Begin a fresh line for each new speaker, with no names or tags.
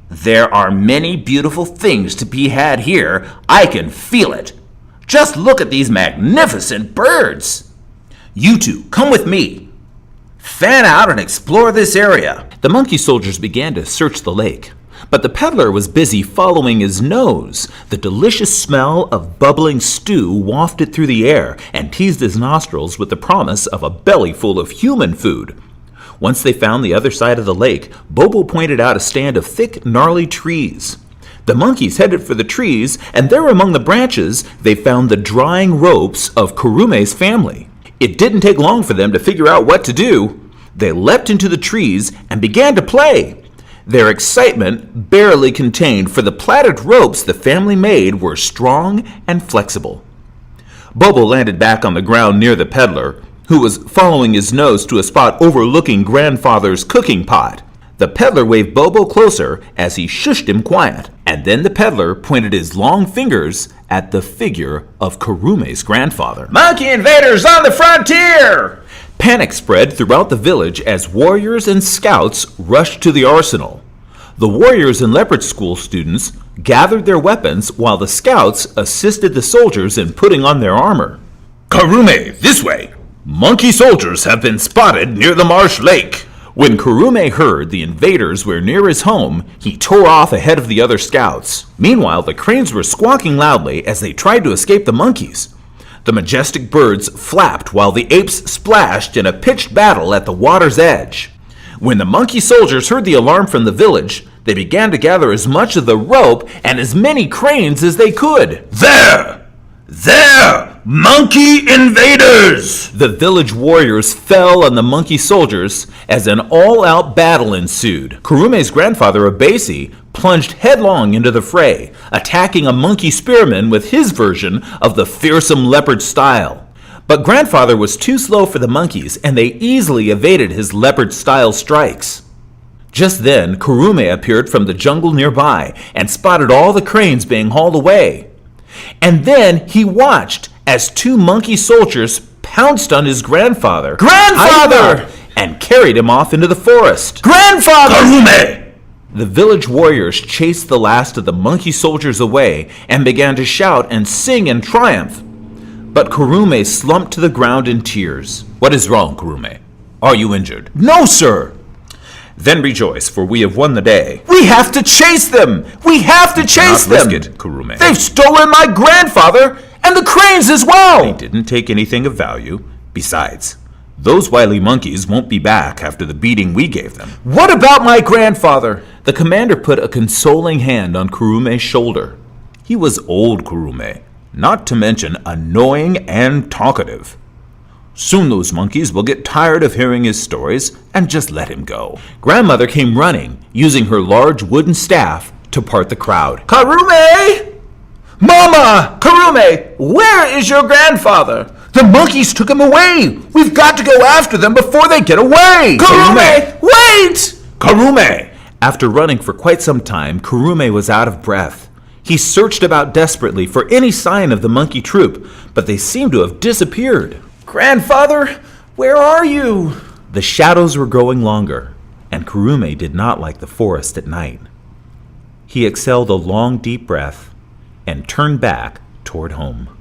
There are many beautiful things to be had here. I can feel it. Just look at these magnificent birds. You two, come with me. Fan out and explore this area. The monkey soldiers began to search the lake, but the peddler was busy following his nose. The delicious smell of bubbling stew wafted through the air and teased his nostrils with the promise of a belly full of human food. Once they found the other side of the lake, Bobo pointed out a stand of thick, gnarly trees. The monkeys headed for the trees, and there among the branches they found the drying ropes of Karume's family. It didn't take long for them to figure out what to do. They leapt into the trees and began to play. Their excitement barely contained, for the plaited ropes the family made were strong and flexible. Bobo landed back on the ground near the peddler, who was following his nose to a spot overlooking Grandfather's cooking pot. The peddler waved Bobo closer as he shushed him quiet, and then the peddler pointed his long fingers at the figure of Karume's grandfather. Monkey invaders on the frontier! Panic spread throughout the village as warriors and scouts rushed to the arsenal. The warriors and leopard school students gathered their weapons while the scouts assisted the soldiers in putting on their armor. Karume, this way! Monkey soldiers have been spotted near the marsh lake. When Karume heard the invaders were near his home, he tore off ahead of the other scouts. Meanwhile, the cranes were squawking loudly as they tried to escape the monkeys. The majestic birds flapped while the apes splashed in a pitched battle at the water's edge. When the monkey soldiers heard the alarm from the village, they began to gather as much of the rope and as many cranes as they could. There! Monkey invaders! The village warriors fell on the monkey soldiers as an all-out battle ensued. Karume's grandfather Abesi plunged headlong into the fray, attacking a monkey spearman with his version of the fearsome leopard style. But grandfather was too slow for the monkeys, and they easily evaded his leopard-style strikes. Just then, Karume appeared from the jungle nearby and spotted all the cranes being hauled away. And then he watched as two monkey soldiers pounced on his grandfather, and carried him off into the forest. Grandfather! Karume! The village warriors chased the last of the monkey soldiers away and began to shout and sing in triumph. But Karume slumped to the ground in tears. What is wrong, Karume? Are you injured? No, sir. Then rejoice, for we have won the day. We have to chase them! We have to chase them! Risk it, Karume. They've stolen my grandfather and the cranes as well! They didn't take anything of value. Besides, those wily monkeys won't be back after the beating we gave them. What about my grandfather? The commander put a consoling hand on Karume's shoulder. He was old, Karume, not to mention annoying and talkative. Soon those monkeys will get tired of hearing his stories and just let him go. Grandmother came running, using her large wooden staff to part the crowd. Karume! Mama! Karume! Where is your grandfather? The monkeys took him away! We've got to go after them before they get away! Karume! Wait! Karume! After running for quite some time, Karume was out of breath. He searched about desperately for any sign of the monkey troop, but they seemed to have disappeared. Grandfather, where are you? The shadows were growing longer, and Karume did not like the forest at night. He exhaled a long, deep breath and turned back toward home.